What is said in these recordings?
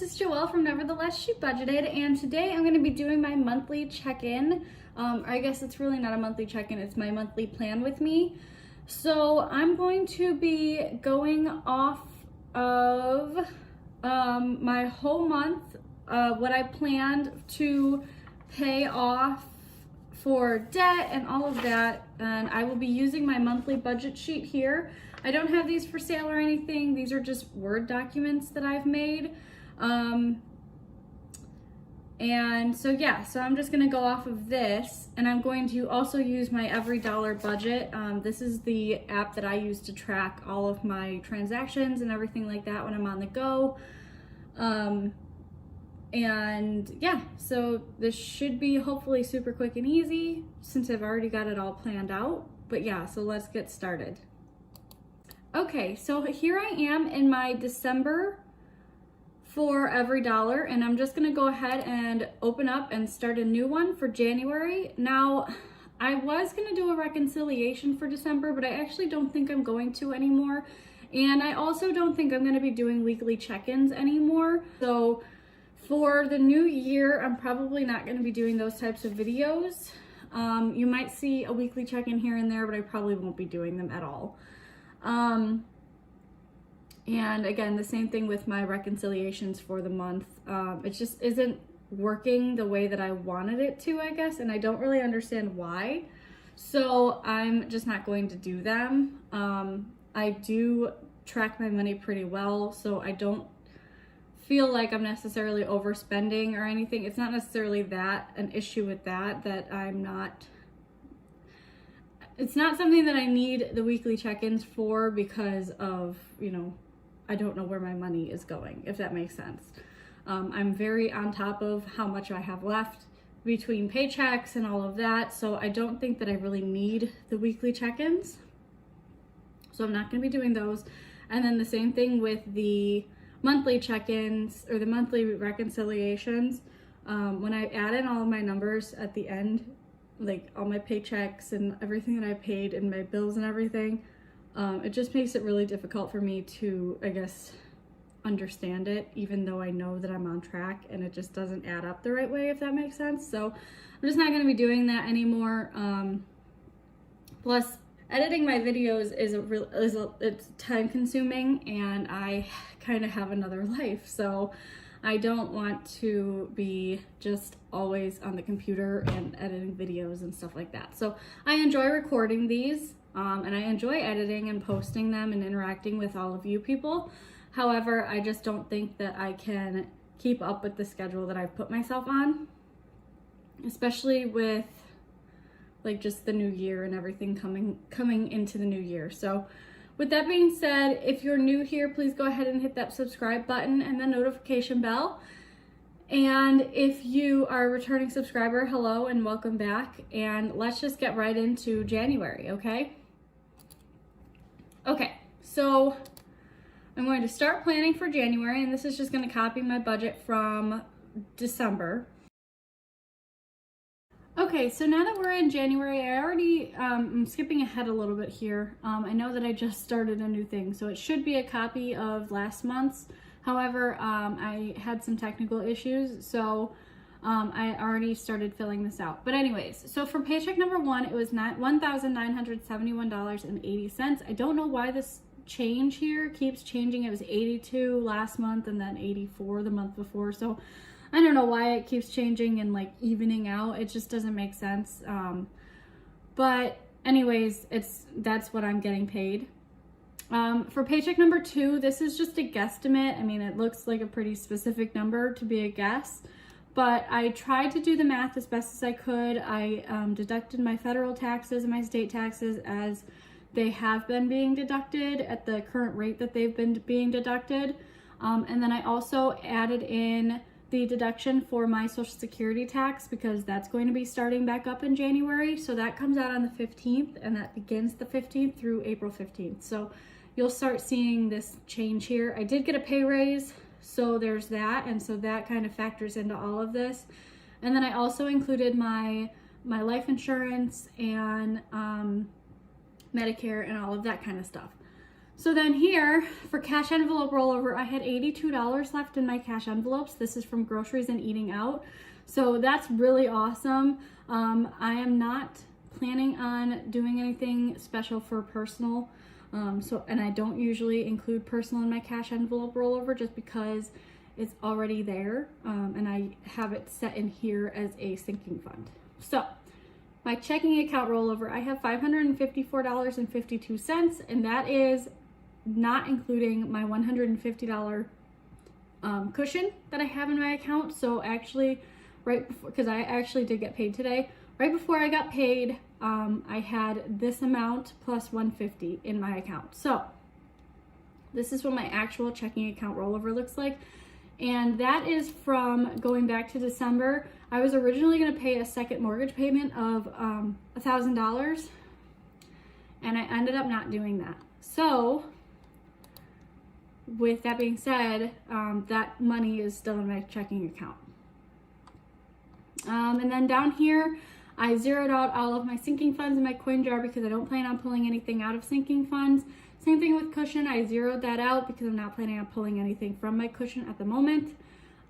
is Joelle from Nevertheless She Budgeted, and today I'm going to be doing my monthly check-in. I guess it's really not a monthly check-in, it's my monthly plan with me. So I'm going to be going off of my whole month, what I planned to pay off for debt and all of that, and I will be using my monthly budget sheet here. I don't have these for sale or anything. These are just Word documents that I've made. And so yeah, so I'm just gonna go off of this, and I'm going to also use my EveryDollar budget. This is the app that I use to track all of my transactions and everything like that when I'm on the go. And yeah, so this should be hopefully super quick and easy since I've already got it all planned out. But yeah, so let's get started. Okay, so here I am in my December for EveryDollar, and I'm just gonna go ahead and open up and start a new one for January. Now, I was gonna do a reconciliation for December, but I actually don't think I'm going to anymore. And I also don't think I'm gonna be doing weekly check-ins anymore. So for the new year, I'm probably not gonna be doing those types of videos. You might see a weekly check-in here and there, but I probably won't be doing them at all. And again, the same thing with my reconciliations for the month. It just isn't working the way that I wanted it to, I guess, and I don't really understand why. So I'm just not going to do them. I do track my money pretty well, so I don't feel like I'm necessarily overspending or anything. It's not necessarily that an issue with that I'm not. It's not something that I need the weekly check-ins for because of, you know, I don't know where my money is going, if that makes sense. I'm very on top of how much I have left between paychecks and all of that, so I don't think that I really need the weekly check-ins. So I'm not gonna be doing those. And then the same thing with the monthly check-ins or the monthly reconciliations. When I add in all of my numbers at the end, like all my paychecks and everything that I paid and my bills and everything, it just makes it really difficult for me to, I guess, understand it, even though I know that I'm on track, and it just doesn't add up the right way, if that makes sense. So I'm just not going to be doing that anymore. Plus, editing my videos it's time consuming, and I kind of have another life, so I don't want to be just always on the computer and editing videos and stuff like that. So I enjoy recording these, and I enjoy editing and posting them and interacting with all of you people. However, I just don't think that I can keep up with the schedule that I've put myself on, especially with like just the new year and everything coming into the new year. So with that being said, if you're new here, please go ahead and hit that subscribe button and the notification bell. And if you are a returning subscriber, hello and welcome back. And let's just get right into January, okay? Okay, so I'm going to start planning for January, and this is just going to copy my budget from December. Okay, so now that we're in January, I already, I'm skipping ahead a little bit here. I know that I just started a new thing, so it should be a copy of last month's. However, I had some technical issues, so I already started filling this out. But anyways, so for paycheck number one, it was $1,971.80. I don't know why this change here keeps changing. It was 82 last month and then 84 the month before, so I don't know why it keeps changing and like evening out. It just doesn't make sense. But anyways, that's what I'm getting paid. For paycheck number two, this is just a guesstimate. I mean, it looks like a pretty specific number to be a guess, but I tried to do the math as best as I could. I deducted my federal taxes and my state taxes as they have been being deducted at the current rate that they've been being deducted. And then I also added in the deduction for my Social Security tax because that's going to be starting back up in January. So that comes out on the 15th, and that begins the 15th through April 15th. So you'll start seeing this change here. I did get a pay raise, so there's that, and so that kind of factors into all of this. And then I also included my life insurance and Medicare and all of that kind of stuff. So then here for cash envelope rollover, I had $82 left in my cash envelopes. This is from groceries and eating out. So that's really awesome. I am not planning on doing anything special for personal. And I don't usually include personal in my cash envelope rollover just because it's already there. And I have it set in here as a sinking fund. So my checking account rollover, I have $554.52, and that is not including my $150 cushion that I have in my account. So actually, right before, because I actually did get paid today, right before I got paid, I had this amount plus $150 in my account. So this is what my actual checking account rollover looks like. And that is from going back to December. I was originally going to pay a second mortgage payment of $1,000, and I ended up not doing that. So with that being said, that money is still in my checking account. And then down here, I zeroed out all of my sinking funds in my coin jar because I don't plan on pulling anything out of sinking funds. Same thing with cushion. I zeroed that out because I'm not planning on pulling anything from my cushion at the moment.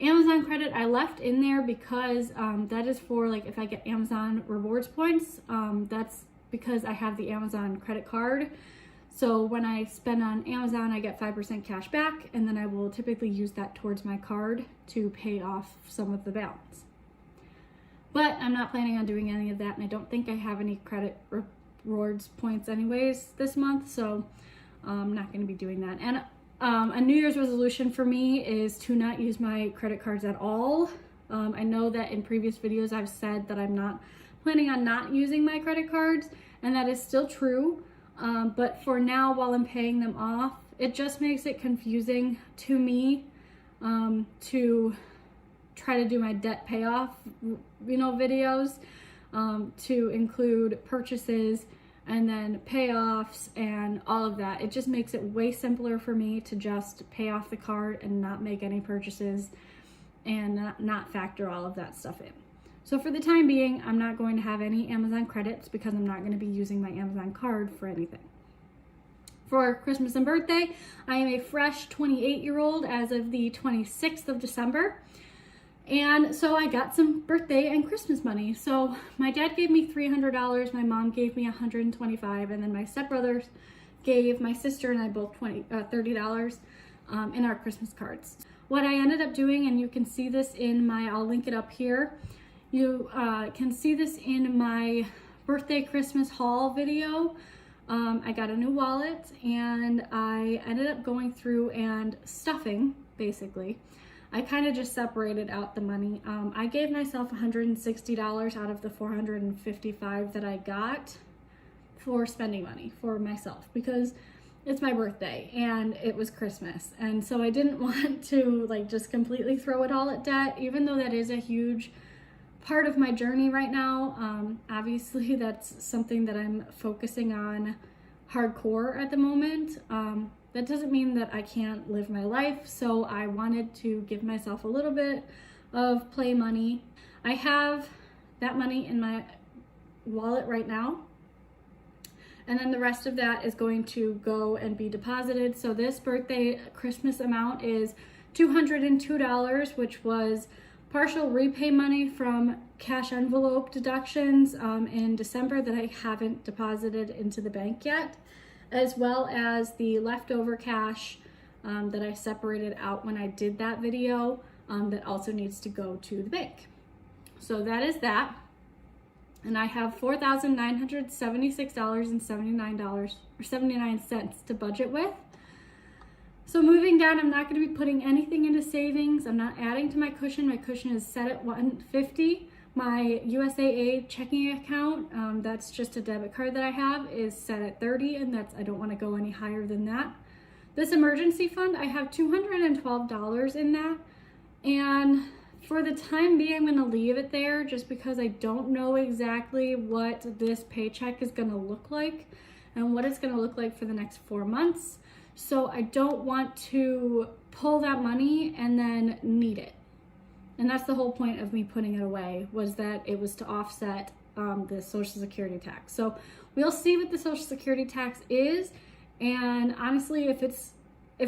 Amazon credit I left in there because that is for like if I get Amazon rewards points. That's because I have the Amazon credit card. So when I spend on Amazon, I get 5% cash back, and then I will typically use that towards my card to pay off some of the balance. But I'm not planning on doing any of that, and I don't think I have any credit rewards points anyways this month, so I'm not going to be doing that. And a New Year's resolution for me is to not use my credit cards at all. I know that in previous videos I've said that I'm not planning on not using my credit cards, and that is still true. But for now, while I'm paying them off, it just makes it confusing to me to try to do my debt payoff, videos, to include purchases and then payoffs and all of that. It just makes it way simpler for me to just pay off the card and not make any purchases and not factor all of that stuff in. So for the time being, I'm not going to have any Amazon credits because I'm not going to be using my Amazon card for anything. For Christmas and birthday, I am a fresh 28-year-old as of the 26th of December. And so I got some birthday and Christmas money. So my dad gave me $300, my mom gave me $125, and then my stepbrothers gave my sister and I both $30 in our Christmas cards. What I ended up doing, and you can see this in my, I'll link it up here, you can see this in my birthday Christmas haul video. I got a new wallet, and I ended up going through and stuffing, basically. I kind of just separated out the money. I gave myself $160 out of the $455 that I got for spending money for myself because it's my birthday and it was Christmas. And so I didn't want to just completely throw it all at debt, even though that is a huge part of my journey right now. Obviously that's something that I'm focusing on hardcore at the moment. That doesn't mean that I can't live my life, so I wanted to give myself a little bit of play money. I have that money in my wallet right now, and then the rest of that is going to go and be deposited. So this birthday Christmas amount is $202, which was partial repay money from cash envelope deductions in December that I haven't deposited into the bank yet, as well as the leftover cash that I separated out when I did that video that also needs to go to the bank. So that is that. And I have $4,976.79 to budget with. So moving down, I'm not going to be putting anything into savings. I'm not adding to my cushion. My cushion is set at $150. My USAA checking account, that's just a debit card that I have, is set at $30, and I don't want to go any higher than that. This emergency fund, I have $212 in that, and for the time being, I'm going to leave it there just because I don't know exactly what this paycheck is going to look like and what it's going to look like for the next 4 months. So I don't want to pull that money and then need it. And that's the whole point of me putting it away, was that it was to offset the Social Security tax. So we'll see what the Social Security tax is. And honestly, if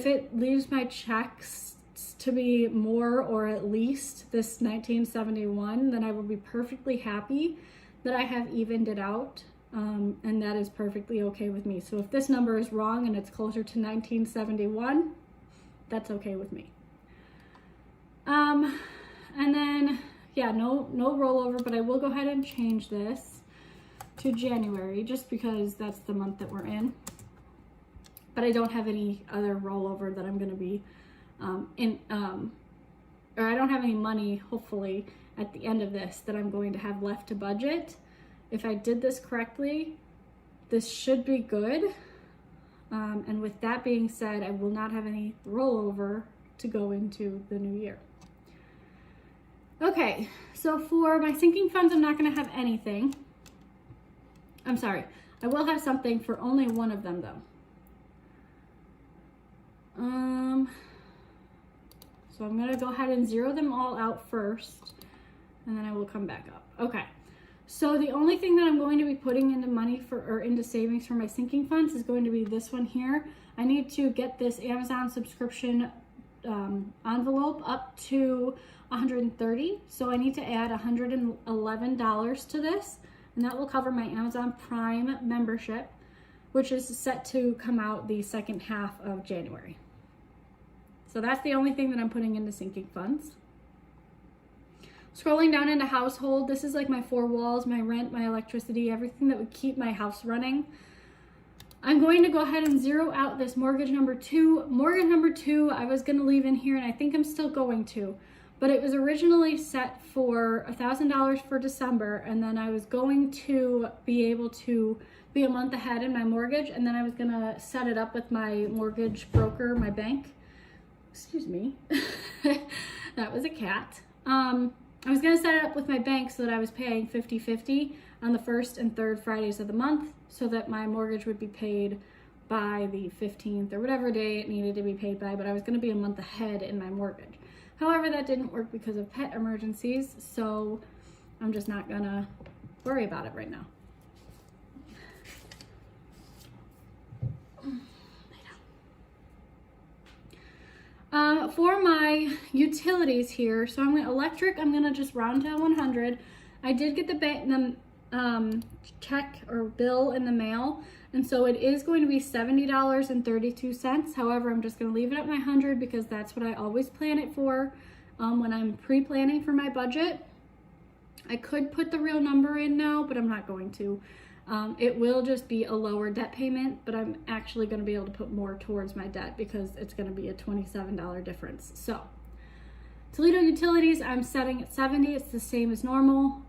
it leaves my checks to be more or at least this 1971, then I will be perfectly happy that I have evened it out. And that is perfectly okay with me. So if this number is wrong and it's closer to 1971, that's okay with me. And then, yeah, no rollover, but I will go ahead and change this to January just because that's the month that we're in. But I don't have any other rollover that I'm going to be or I don't have any money, hopefully, at the end of this that I'm going to have left to budget. If I did this correctly, this should be good. And with that being said, I will not have any rollover to go into the new year. Okay, so for my sinking funds, I'm not going to have anything. I'm sorry, I will have something for only one of them though. So I'm going to go ahead and zero them all out first, and then I will come back up. Okay. So the only thing that I'm going to be putting into money or into savings for my sinking funds is going to be this one here. I need to get this Amazon subscription envelope up to 130. So I need to add $111 to this, and that will cover my Amazon Prime membership, which is set to come out the second half of January. So that's the only thing that I'm putting into sinking funds. Scrolling down into household, this is like my 4 walls, my rent, my electricity, everything that would keep my house running. I'm going to go ahead and zero out this mortgage number 2. Mortgage number 2, I was going to leave in here, and I think I'm still going to. But it was originally set for $1,000 for December, and then I was going to be able to be a month ahead in my mortgage, and then I was going to set it up with my mortgage broker, my bank. Excuse me. That was a cat. I was going to set it up with my bank so that I was paying 50-50 on the first and third Fridays of the month so that my mortgage would be paid by the 15th or whatever day it needed to be paid by, but I was going to be a month ahead in my mortgage. However, that didn't work because of pet emergencies, so I'm just not going to worry about it right now. For my utilities here, so electric, I'm gonna just round to 100. I did get the check or bill in the mail, and so it is going to be $70.32. However, I'm just gonna leave it at my 100 because that's what I always plan it for when I'm pre-planning for my budget. I could put the real number in now, but I'm not going to. It will just be a lower debt payment, but I'm actually going to be able to put more towards my debt because it's going to be a $27 difference. So Toledo Utilities, I'm setting at 70. It's the same as normal.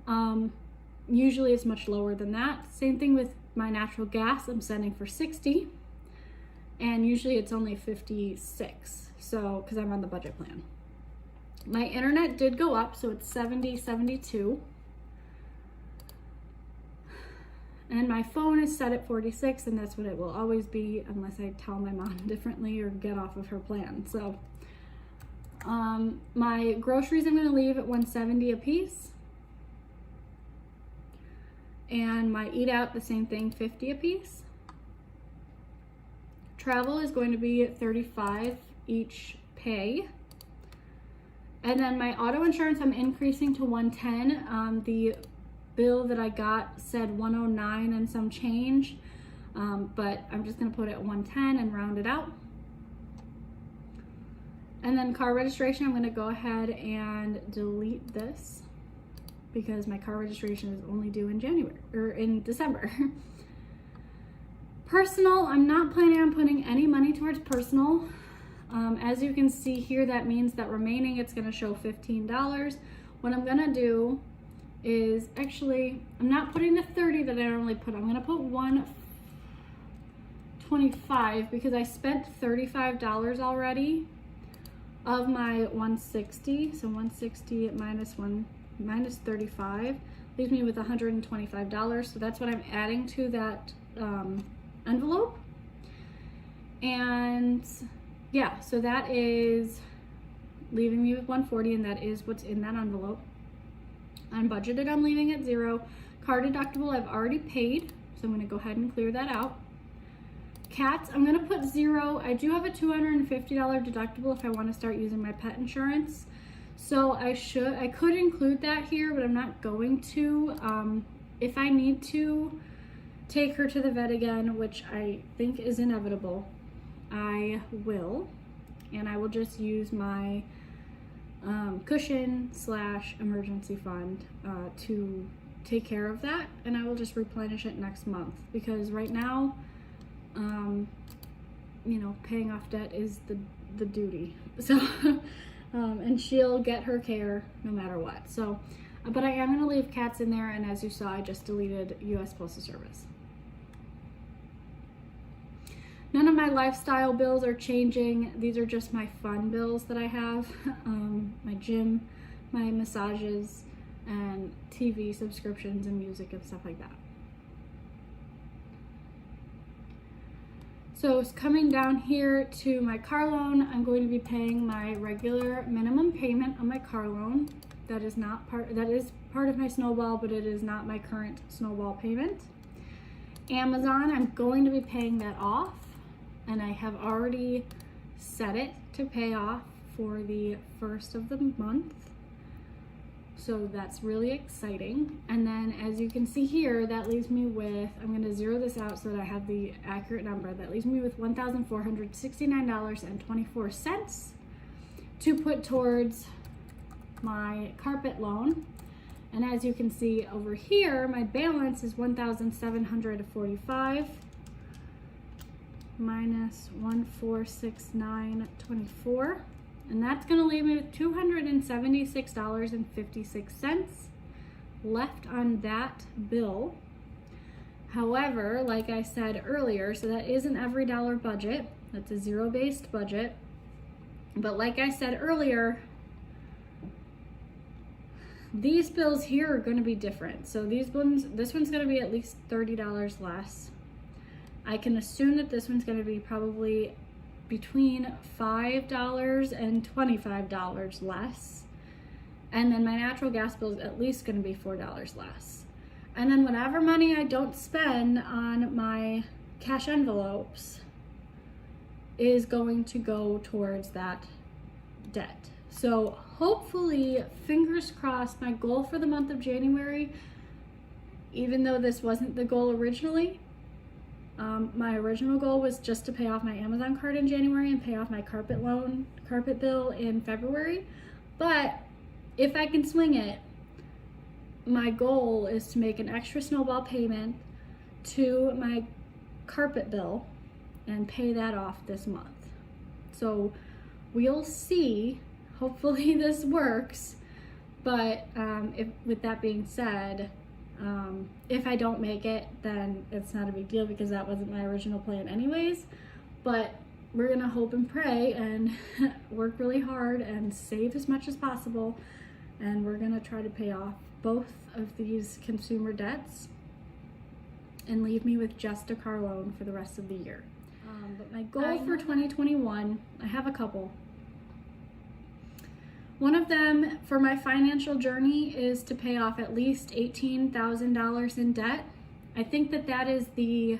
Usually it's much lower than that. Same thing with my natural gas. I'm setting for 60, and usually it's only 56. So because I'm on the budget plan. My internet did go up, so it's 70.72. And my phone is set at 46, and that's what it will always be unless I tell my mom differently or get off of her plan. So my groceries I'm going to leave at 170 a piece. And my eat out, the same thing, 50 a piece. Travel is going to be at 35 each pay. And then my auto insurance I'm increasing to 110. The bill that I got said 109 and some change, but I'm just gonna put it at 110 and round it out. And then car registration, I'm gonna go ahead and delete this because my car registration is only due in January or in December. Personal, I'm not planning on putting any money towards personal. As you can see here, that means that remaining it's gonna show $15. What I'm gonna do is actually, I'm not putting the 30 that I normally put. I'm gonna put 125 because I spent $35 already of my 160. So 160 minus 35 leaves me with $125. So that's what I'm adding to that envelope. And yeah, so that is leaving me with 140, and that is what's in that envelope. Unbudgeted, I'm leaving at 0. Car deductible, I've already paid, so I'm going to go ahead and clear that out. Cats, I'm gonna put 0. I do have a $250 deductible if I want to start using my pet insurance. So I could include that here, but I'm not going to. If I need to take her to the vet again, which I think is inevitable, I will. And I will just use my cushion / emergency fund to take care of that. And I will just replenish it next month, because right now, you know, paying off debt is the duty. So, and she'll get her care no matter what. So, but I am going to leave cats in there. And as you saw, I just deleted US Postal Service. None of my lifestyle bills are changing. These are just my fun bills that I have. My gym, my massages, and TV subscriptions and music and stuff like that. So coming down here to my car loan, I'm going to be paying my regular minimum payment on my car loan. That is part of my snowball, but it is not my current snowball payment. Amazon, I'm going to be paying that off, and I have already set it to pay off for the 1st of the month. So that's really exciting. And then as you can see here, that leaves me with, I'm going to zero this out so that I have the accurate number. That leaves me with $1,469.24 to put towards my carpet loan. And as you can see over here, my balance is $1,745 minus $1,469.24. And that's going to leave me with $276.56 left on that bill. However, like I said earlier, so that is an EveryDollar budget. That's a zero-based budget. But like I said earlier, these bills here are going to be different. So this one's going to be at least $30 less. I can assume that this one's going to be probably between $5 and $25 less. And then my natural gas bill is at least going to be $4 less. And then whatever money I don't spend on my cash envelopes is going to go towards that debt. So hopefully, fingers crossed, my goal for the month of January, even though this wasn't the goal originally, my original goal was just to pay off my Amazon card in January and pay off my carpet bill in February. But if I can swing it, my goal is to make an extra snowball payment to my carpet bill and pay that off this month. So we'll see. Hopefully this works. But with that being said, if I don't make it, then it's not a big deal, because that wasn't my original plan anyways. But we're gonna hope and pray and work really hard and save as much as possible, and we're gonna try to pay off both of these consumer debts and leave me with just a car loan for the rest of the year. But my goal for 2021, I have a couple. One of them for my financial journey is to pay off at least $18,000 in debt. I think that is the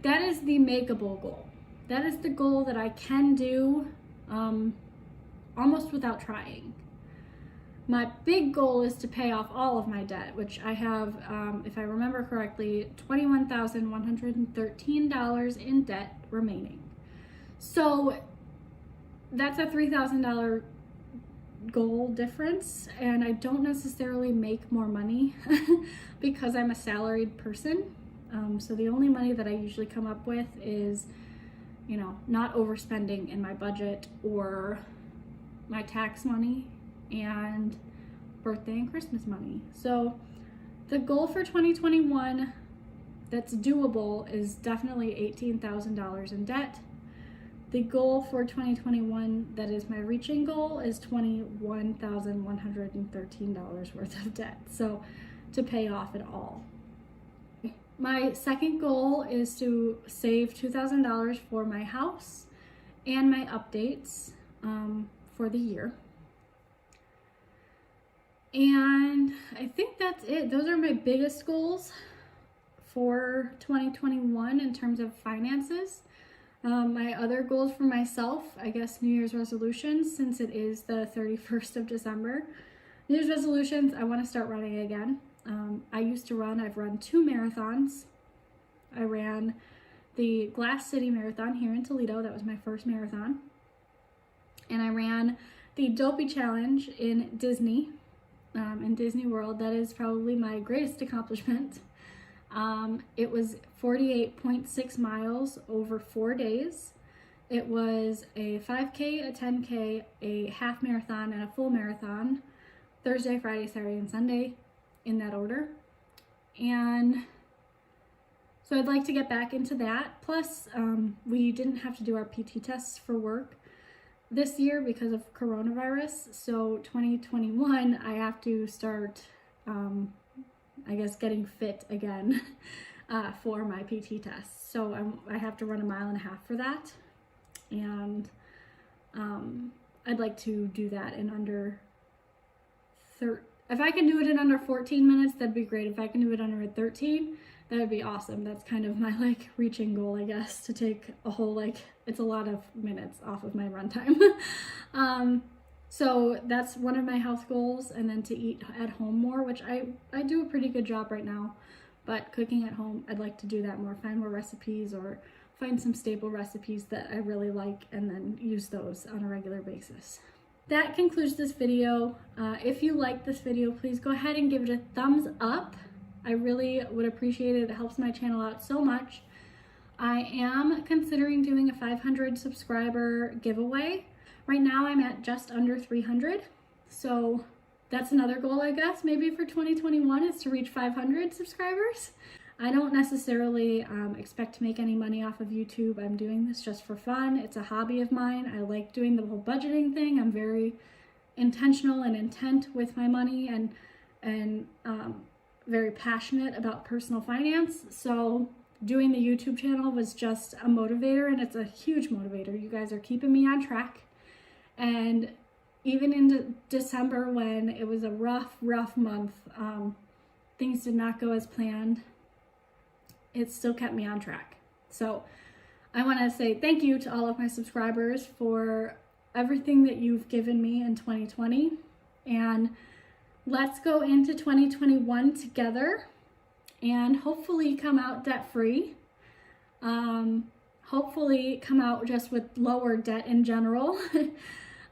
makeable goal. That is the goal that I can do almost without trying. My big goal is to pay off all of my debt, which I have, if I remember correctly, $21,113 in debt remaining. So that's a $3,000 goal difference, and I don't necessarily make more money because I'm a salaried person. So the only money that I usually come up with is, you know, not overspending in my budget or my tax money and birthday and Christmas money. So the goal for 2021 that's doable is definitely $18,000 in debt. The goal for 2021 that is my reaching goal is $21,113 worth of debt. So to pay off it all. My second goal is to save $2,000 for my house and my updates for the year. And I think that's it. Those are my biggest goals for 2021 in terms of finances. My other goals for myself, I guess New Year's resolutions, since it is the 31st of December. New Year's resolutions, I want to start running again. I've run 2 marathons. I ran the Glass City Marathon here in Toledo. That was my first marathon. And I ran the Dopey Challenge in Disney World. That is probably my greatest accomplishment. It was 48.6 miles over 4 days. It was a 5K, a 10K, a half marathon, and a full marathon. Thursday, Friday, Saturday, and Sunday in that order. And so I'd like to get back into that. Plus, we didn't have to do our PT tests for work this year because of coronavirus. So 2021, I have to start, I guess, getting fit again for my PT tests. So I have to run 1.5 miles for that. And I'd like to do that in under if I can do it in under 14 minutes, that'd be great. If I can do it under 13, that would be awesome. That's kind of my reaching goal, I guess, to take a whole it's a lot of minutes off of my run time. So that's one of my health goals, and then to eat at home more, which I do a pretty good job right now, but cooking at home, I'd like to do that more, find more recipes or find some staple recipes that I really like and then use those on a regular basis. That concludes this video. If you like this video, please go ahead and give it a thumbs up. I really would appreciate it. It helps my channel out so much. I am considering doing a 500 subscriber giveaway. Right now I'm at just under 300. So that's another goal, I guess, maybe for 2021 is to reach 500 subscribers. I don't necessarily expect to make any money off of YouTube. I'm doing this just for fun. It's a hobby of mine. I like doing the whole budgeting thing. I'm very intentional and intent with my money and very passionate about personal finance. So doing the YouTube channel was just a motivator, and it's a huge motivator. You guys are keeping me on track. And even in December, when it was a rough month, things did not go as planned. It still kept me on track. So I want to say thank you to all of my subscribers for everything that you've given me in 2020. And let's go into 2021 together and hopefully come out debt-free. Hopefully come out just with lower debt in general.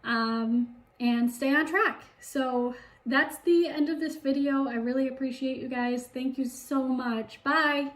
And stay on track. So that's the end of this video. I really appreciate you guys. Thank you so much. Bye.